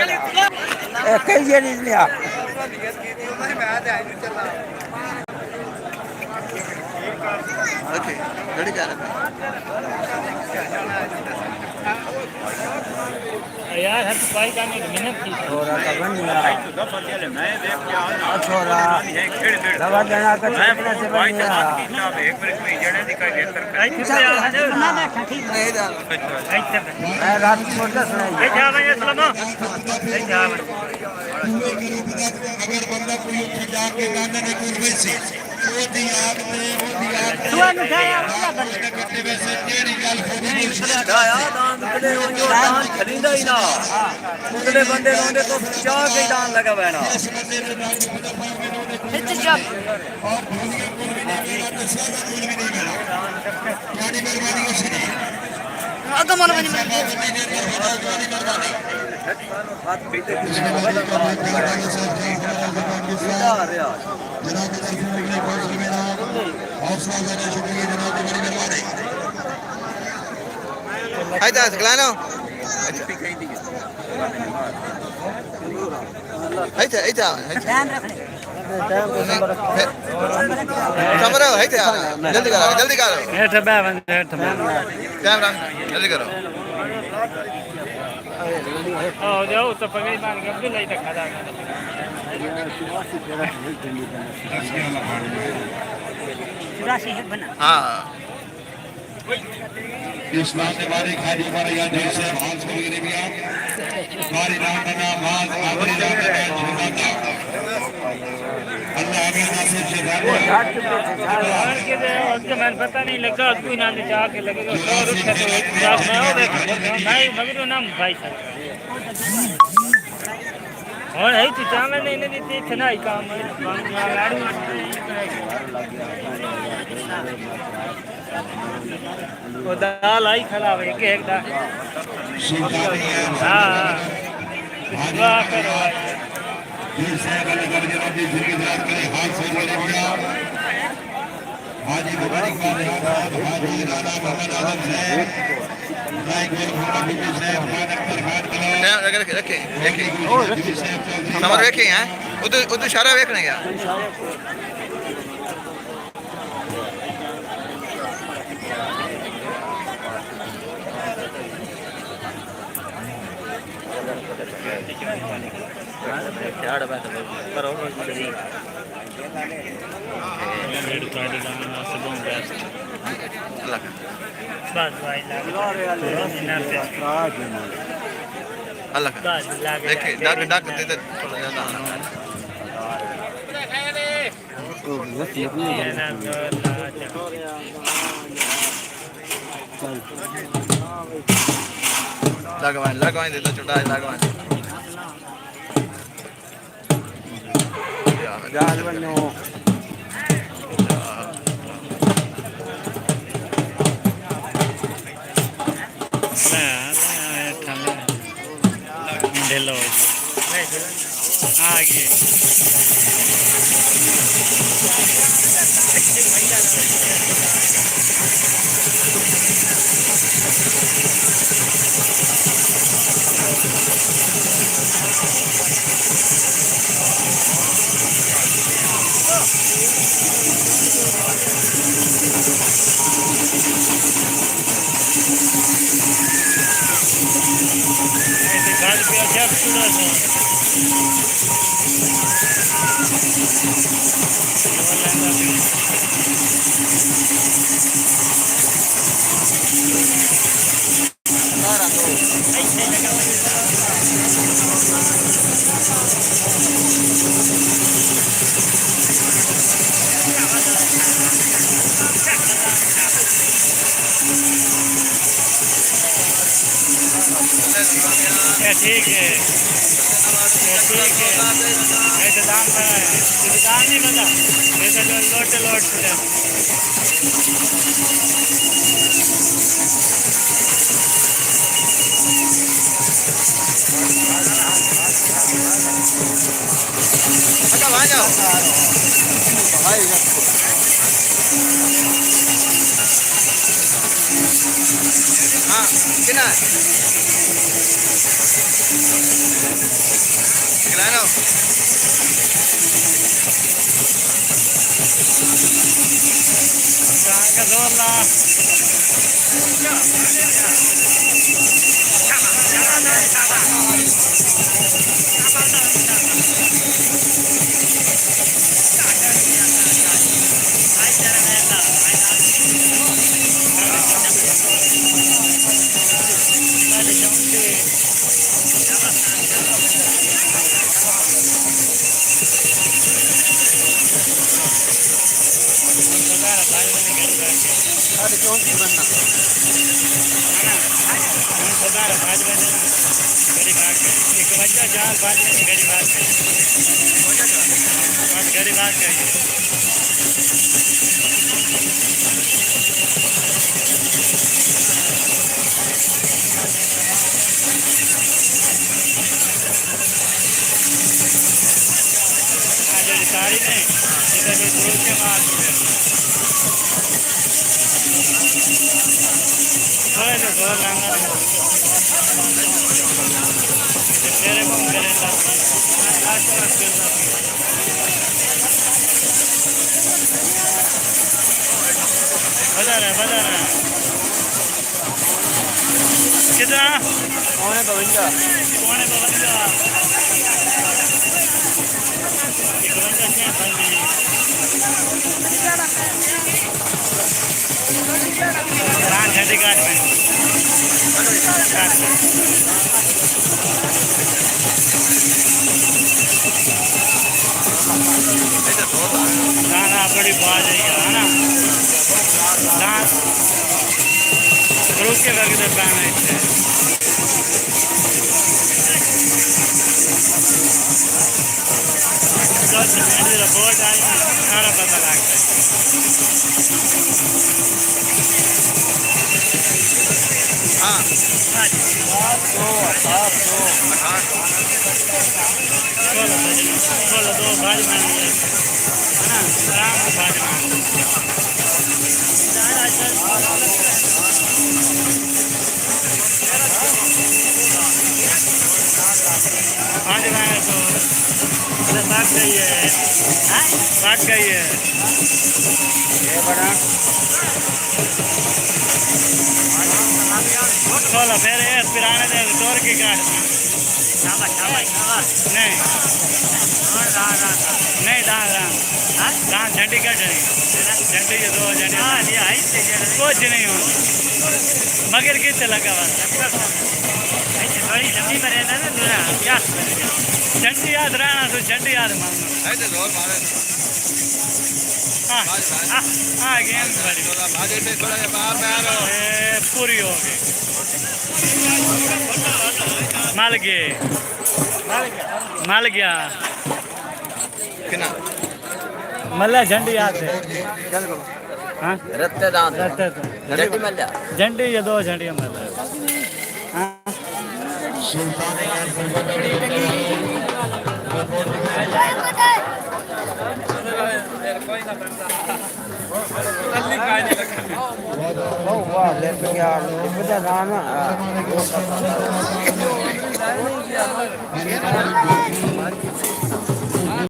कई जने लिया ओके रेडी जा रहा यार हर भाई जाने की मेहनत की छोरा का बन गया छोरा दवा देना का कितने से बन गया मैं रात को मोटा सुनाई बंदे रोंदे तो चाह के दान लगा बैना जल्दी करो जल्दी करो जल्दी करो जाओ तो पगड़ी मार के अब्दुल नहीं रखा था हाँ इस बात के बारे खाली हमारे यहाँ जैसे भांस को गिरे भी आप हमारी नाम का नाम भांस आखिरी नाम का नाम झुकाता अल्लाह आगे नासिर से भागो मैंने पता नहीं लगा कोई नाम चाह के लगेगा और उसका तो मैं हो नहीं मगर नाम भाई था और है तो चावल नहीं नहीं देते इतना ही काम है वो दाल आई खराब है कि एक दाल हाँ दुआ करो हाजी मुबारक हाजी राणा मोहम्मद आलम साहब रखे समर वेखे हैं उधर सारा वेखने गया अल्लाह देखिए डॉक्टर डॉक्टर दे थोड़ा ज्यादा लगवाएं देता छोटा है लगवाएं जहाज बनो हेलो आगे ठीक है ठीक है ऐसे दाम का है दुकान नहीं बता ऐसे लोट लोट अच्छा वहाँ जाओ हाँ कितना खिलाए ना का जोर ला चौंकी बनना एक बच्चा चार बात गरीब बात गरीब बात चाहिए सारी नहीं इधर दूर के बाद थोड़े तो जोर लाना तेरे को मेरे बता रहा कितना कौन है बवंजा झंडी काट में दाना बड़ी बात है ना दान रुक के करके तो दाना है रिपोर्ट आई सारा पता लगता है हाँ बोलो दो भाजी मान है ना आराम से भाजी मान भाजी मान तो बात गई है बात गई है ये बड़ा बोलो फिर फिर आने दे तोड़ की काट नहीं नहीं दान झंडी कट रही झंडी ये दो झंडी कुछ नहीं हो मगर कितने लगा हुआ झंडी में रहना ना क्या झंडी याद रहना तो झंडी याद मारना ऐसे जोर मारे हाँ गेम भाजे पे थोड़ा बाहर में आ रहा पूरी हो गई माल गया किना मल्ला झंडी याद है चल को हाँ रत्ते दांत रत्ते झंडी मिल जा झंडी ये दो झंडियाँ मल्ला हाँ वाह ले पे यार मुझे गाना